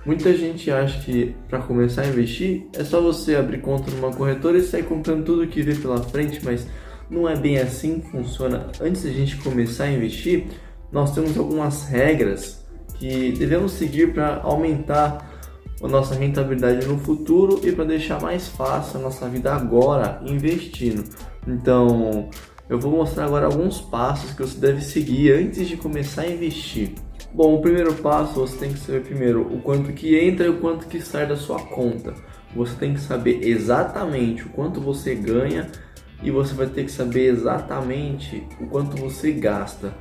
Muita gente acha que para começar a investir é só você abrir conta numa corretora e sair comprando tudo que vê pela frente, mas não é bem assim que funciona. Antes de a gente começar a investir, nós temos algumas regras que devemos seguir para aumentar a nossa rentabilidade no futuro e para deixar mais fácil a nossa vida agora investindo. Então, eu vou mostrar agora alguns passos que você deve seguir antes de começar a investir. Bom, o primeiro passo, você tem que saber primeiro o quanto que entra e o quanto que sai da sua conta. Você tem que saber exatamente o quanto você ganha e você vai ter que saber exatamente o quanto você gasta.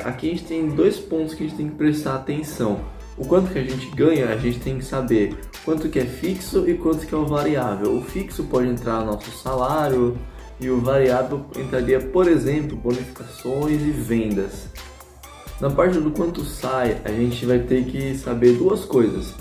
Aqui a gente tem dois pontos que a gente tem que prestar atenção. O quanto que a gente ganha, a gente tem que saber quanto que é fixo e quanto que é o variável. O fixo pode entrar no nosso salário e o variável entraria, por exemplo, bonificações e vendas. Na parte do quanto sai, a gente vai ter que saber duas coisas.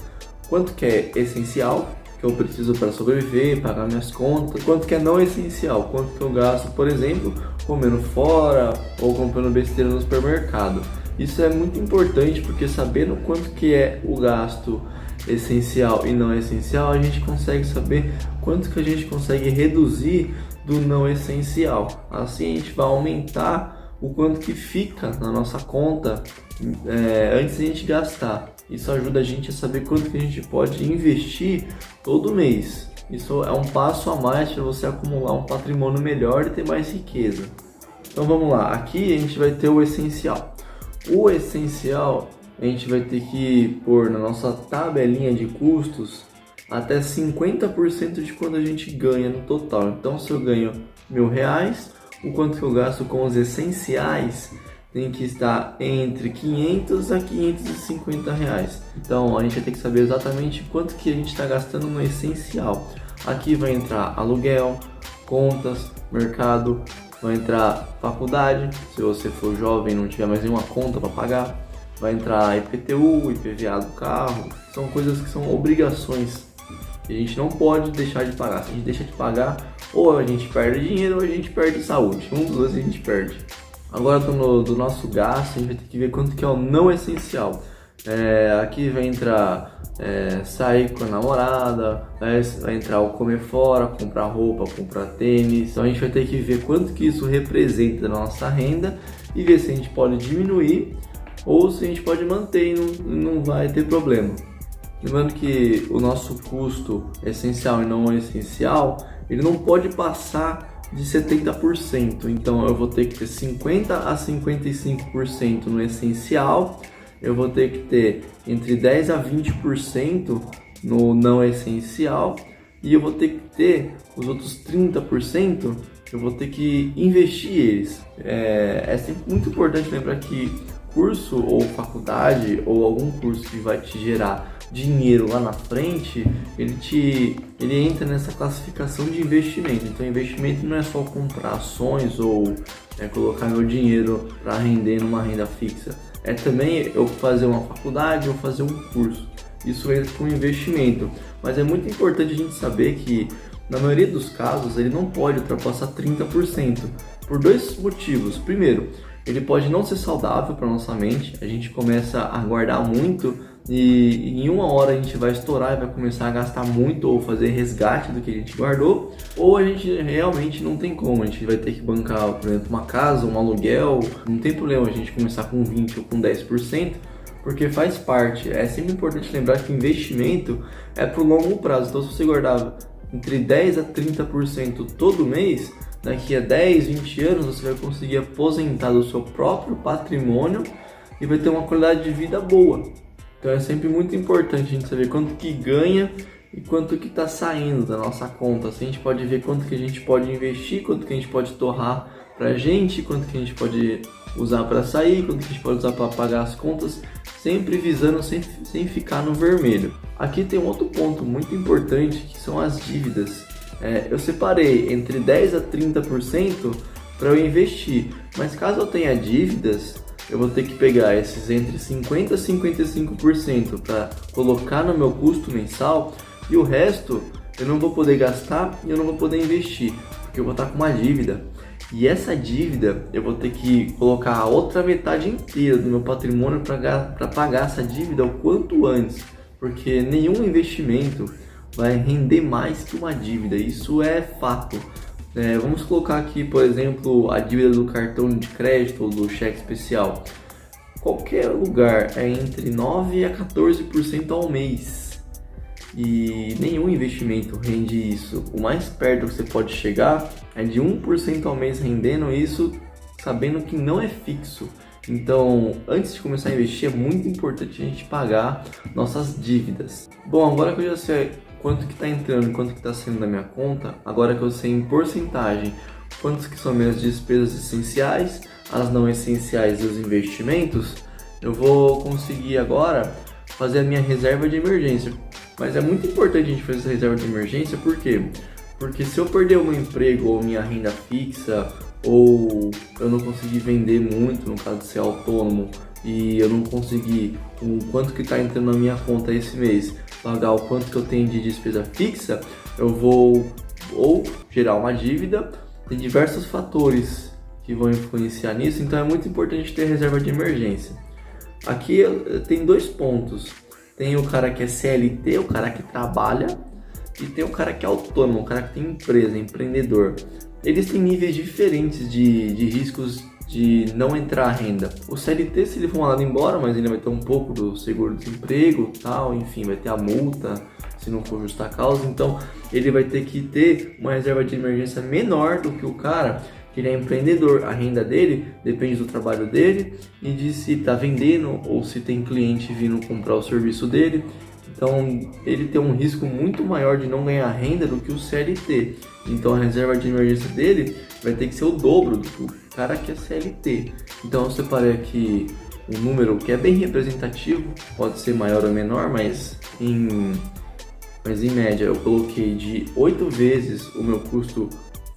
Quanto que é essencial, que eu preciso para sobreviver, pagar minhas contas. Quanto que é não essencial, quanto que eu gasto, por exemplo, comendo fora ou comprando besteira no supermercado. Isso é muito importante porque sabendo quanto que é o gasto essencial e não essencial, a gente consegue saber quanto que a gente consegue reduzir do não essencial. Assim a gente vai aumentar o quanto que fica na nossa conta antes de a gente gastar. Isso ajuda a gente a saber quanto que a gente pode investir todo mês. Isso é um passo a mais para você acumular um patrimônio melhor e ter mais riqueza. Então vamos lá, aqui a gente vai ter o essencial. O essencial a gente vai ter que pôr na nossa tabelinha de custos até 50% de quando a gente ganha no total. Então se eu ganho R$1.000, o quanto que eu gasto com os essenciais tem que estar entre 500 a 550 reais. Então a gente vai ter que saber exatamente quanto que a gente está gastando no essencial. Aqui vai entrar aluguel, contas, mercado, vai entrar faculdade, se você for jovem e não tiver mais nenhuma conta para pagar, vai entrar IPTU, IPVA do carro, são coisas que são obrigações que a gente não pode deixar de pagar. Se a gente deixa de pagar, ou a gente perde dinheiro ou a gente perde saúde. Um dos dois a gente perde. Agora do nosso gasto, a gente vai ter que ver quanto que é o não essencial. Aqui vai entrar sair com a namorada, vai entrar o comer fora, comprar roupa, comprar tênis. Então a gente vai ter que ver quanto que isso representa na nossa renda e ver se a gente pode diminuir ou se a gente pode manter e não vai ter problema. Lembrando que o nosso custo essencial e não essencial, ele não pode passar de 70%. Então eu vou ter que ter 50% a 55% no essencial, eu vou ter que ter entre 10% a 20% no não essencial e eu vou ter que ter os outros 30%, eu vou ter que investir eles. É sempre muito importante lembrar que curso ou faculdade ou algum curso que vai te gerar dinheiro lá na frente, ele entra nessa classificação de investimento. Então investimento não é só comprar ações ou colocar meu dinheiro para render numa renda fixa, é também eu fazer uma faculdade ou fazer um curso. Isso entra com investimento, mas é muito importante a gente saber que na maioria dos casos ele não pode ultrapassar 30% por dois motivos. Primeiro, ele pode não ser saudável para nossa mente, a gente começa a guardar muito e em uma hora a gente vai estourar e vai começar a gastar muito ou fazer resgate do que a gente guardou, ou a gente realmente não tem como, a gente vai ter que bancar, por exemplo, uma casa, um aluguel. Não tem problema a gente começar com 20% ou com 10%, porque faz parte. É sempre importante lembrar que investimento é para o longo prazo. Então se você guardar entre 10% a 30% todo mês, daqui a 10, 20 anos você vai conseguir aposentar do seu próprio patrimônio e vai ter uma qualidade de vida boa. Então é sempre muito importante a gente saber quanto que ganha e quanto que está saindo da nossa conta. Assim a gente pode ver quanto que a gente pode investir, quanto que a gente pode torrar para a gente, quanto que a gente pode usar para sair, quanto que a gente pode usar para pagar as contas, sempre visando sem ficar no vermelho. Aqui tem um outro ponto muito importante que são as dívidas. Eu separei entre 10% a 30% para eu investir, mas caso eu tenha dívidas, eu vou ter que pegar esses entre 50% a 55% para colocar no meu custo mensal e o resto eu não vou poder gastar e eu não vou poder investir, porque eu vou estar com uma dívida. E essa dívida eu vou ter que colocar a outra metade inteira do meu patrimônio para pagar essa dívida o quanto antes. porque nenhum investimento vai render mais que uma dívida, isso é fato. Vamos colocar aqui, por exemplo, a dívida do cartão de crédito ou do cheque especial. Qualquer lugar é entre 9% a 14% ao mês e nenhum investimento rende isso. O mais perto que você pode chegar é de 1% ao mês rendendo isso, sabendo que não é fixo. Então, antes de começar a investir, é muito importante a gente pagar nossas dívidas. Bom, agora que eu já sei quanto que está entrando e quanto que está saindo da minha conta, agora que eu sei em porcentagem quantos que são minhas despesas essenciais, as não essenciais e os investimentos, eu vou conseguir agora fazer a minha reserva de emergência. Mas é muito importante a gente fazer essa reserva de emergência, por quê? Porque se eu perder o meu emprego ou minha renda fixa, ou eu não conseguir vender muito, no caso de ser autônomo, e eu não conseguir o quanto que está entrando na minha conta esse mês, pagar o quanto que eu tenho de despesa fixa, eu vou ou gerar uma dívida. Tem diversos fatores que vão influenciar nisso, então é muito importante ter reserva de emergência. Aqui tem dois pontos. Tem o cara que é CLT, o cara que trabalha, e tem o cara que é autônomo, o cara que tem empresa, empreendedor. Eles têm níveis diferentes de riscos de não entrar renda. O CLT, se ele for mandado embora, mas ele vai ter um pouco do seguro-desemprego, tal, enfim, vai ter a multa se não for justa causa, então ele vai ter que ter uma reserva de emergência menor do que o cara que ele é empreendedor. A renda dele depende do trabalho dele e de se está vendendo ou se tem cliente vindo comprar o serviço dele. Então ele tem um risco muito maior de não ganhar renda do que o CLT. Então a reserva de emergência dele vai ter que ser o dobro do que o cara que é CLT. Então eu separei aqui um número que é bem representativo, pode ser maior ou menor, mas em média eu coloquei de 8 vezes o meu custo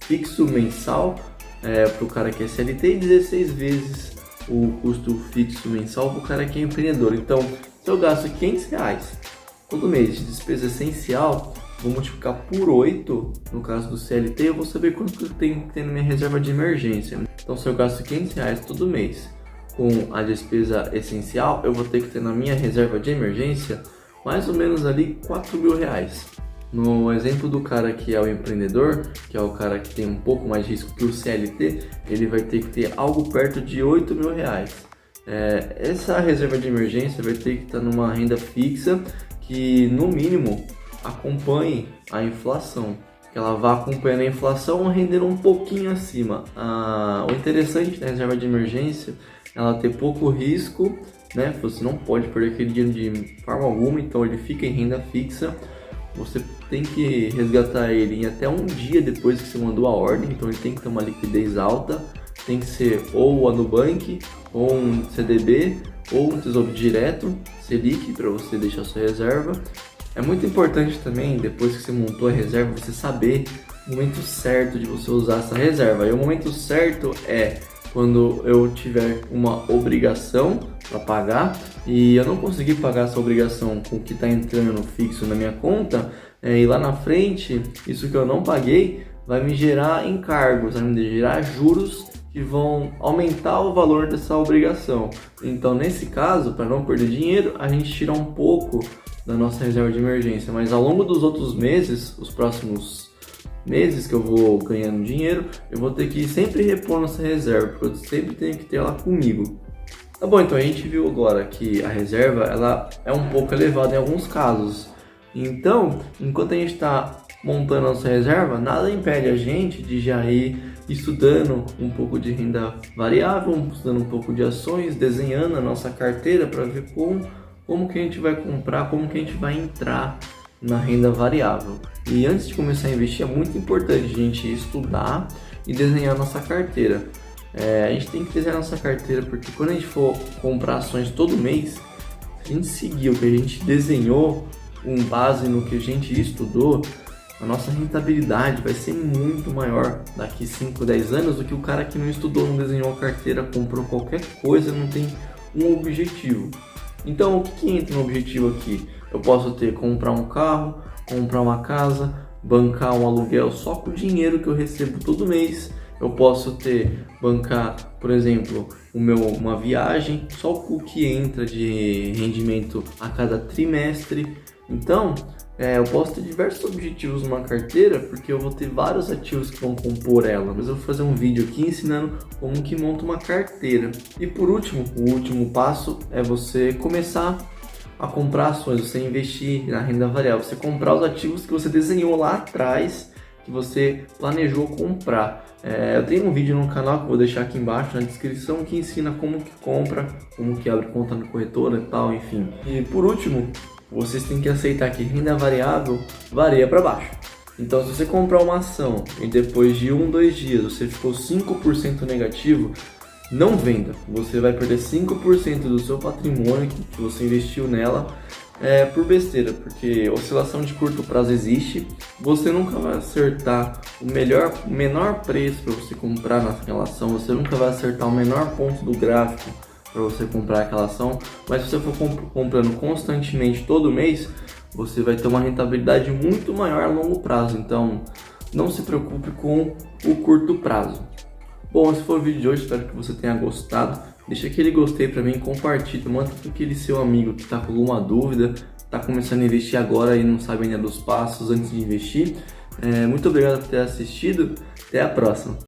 fixo mensal para o cara que é CLT e 16 vezes o custo fixo mensal para o cara que é empreendedor. Então, se eu gasto R$500 todo mês de despesa essencial, vou multiplicar por 8, no caso do CLT, eu vou saber quanto que eu tenho que ter na minha reserva de emergência. Então, se eu gasto R$500 todo mês com a despesa essencial, eu vou ter que ter na minha reserva de emergência mais ou menos ali R$4.000. No exemplo do cara que é o empreendedor, que é o cara que tem um pouco mais de risco que o CLT, ele vai ter que ter algo perto de R$8.000. Essa reserva de emergência vai ter que estar numa renda fixa que, no mínimo, acompanhe a inflação. Que ela vá acompanhando a inflação, rendendo um pouquinho acima. O interessante da reserva de emergência é ela ter pouco risco, né? Você não pode perder aquele dinheiro de forma alguma, então ele fica em renda fixa. Você tem que resgatar ele em até um dia depois que você mandou a ordem, então ele tem que ter uma liquidez alta. Tem que ser ou a Nubank, ou um CDB, ou um Tesouro Direto, Selic, para você deixar sua reserva. É muito importante também, depois que você montou a reserva, você saber o momento certo de você usar essa reserva. E o momento certo é quando eu tiver uma obrigação para pagar e eu não conseguir pagar essa obrigação com o que está entrando fixo na minha conta, e lá na frente, isso que eu não paguei vai me gerar encargos, vai me gerar juros que vão aumentar o valor dessa obrigação. Então, nesse caso, para não perder dinheiro, a gente tira um pouco da nossa reserva de emergência, mas ao longo dos outros meses, os próximos meses que eu vou ganhando dinheiro, eu vou ter que sempre repor nossa reserva, porque eu sempre tenho que ter ela comigo. Tá bom, então a gente viu agora que a reserva ela é um pouco elevada em alguns casos. Então, enquanto a gente está montando a nossa reserva, nada impede a gente de já ir estudando um pouco de renda variável, estudando um pouco de ações, desenhando a nossa carteira para ver como que a gente vai comprar, como que a gente vai entrar na renda variável. E antes de começar a investir, é muito importante a gente estudar e desenhar a nossa carteira. A gente tem que desenhar a nossa carteira porque quando a gente for comprar ações todo mês, se a gente seguir o que a gente desenhou com base no que a gente estudou, a nossa rentabilidade vai ser muito maior daqui 5, 10 anos do que o cara que não estudou, não desenhou a carteira, comprou qualquer coisa, não tem um objetivo. Então, o que entra no objetivo aqui? Eu posso comprar um carro, comprar uma casa, bancar um aluguel só com o dinheiro que eu recebo todo mês eu posso bancar, por exemplo, uma viagem, só o que entra de rendimento a cada trimestre. Então, eu posso ter diversos objetivos numa carteira, porque eu vou ter vários ativos que vão compor ela. Mas eu vou fazer um vídeo aqui ensinando como que monta uma carteira. E por último, o último passo é você começar a comprar ações, você investir na renda variável, você comprar os ativos que você desenhou lá atrás, que você planejou comprar. Eu tenho um vídeo no canal que eu vou deixar aqui embaixo na descrição que ensina como que compra, como que abre conta no corretora e tal, enfim. E por último, vocês têm que aceitar que renda variável varia para baixo. Então, se você comprar uma ação e depois de 2 dias você ficou 5% negativo, não venda. Você vai perder 5% do seu patrimônio que você investiu nela por besteira, porque oscilação de curto prazo existe. Você nunca vai acertar o menor preço para você comprar naquela ação, você nunca vai acertar o menor ponto do gráfico para você comprar aquela ação, mas se você for comprando constantemente todo mês, você vai ter uma rentabilidade muito maior a longo prazo. Então, não se preocupe com o curto prazo. Bom, esse foi o vídeo de hoje, espero que você tenha gostado. Deixa aquele gostei para mim, compartilha, manda para aquele seu amigo que está com alguma dúvida, está começando a investir agora e não sabe ainda dos passos antes de investir. Muito obrigado por ter assistido, até a próxima.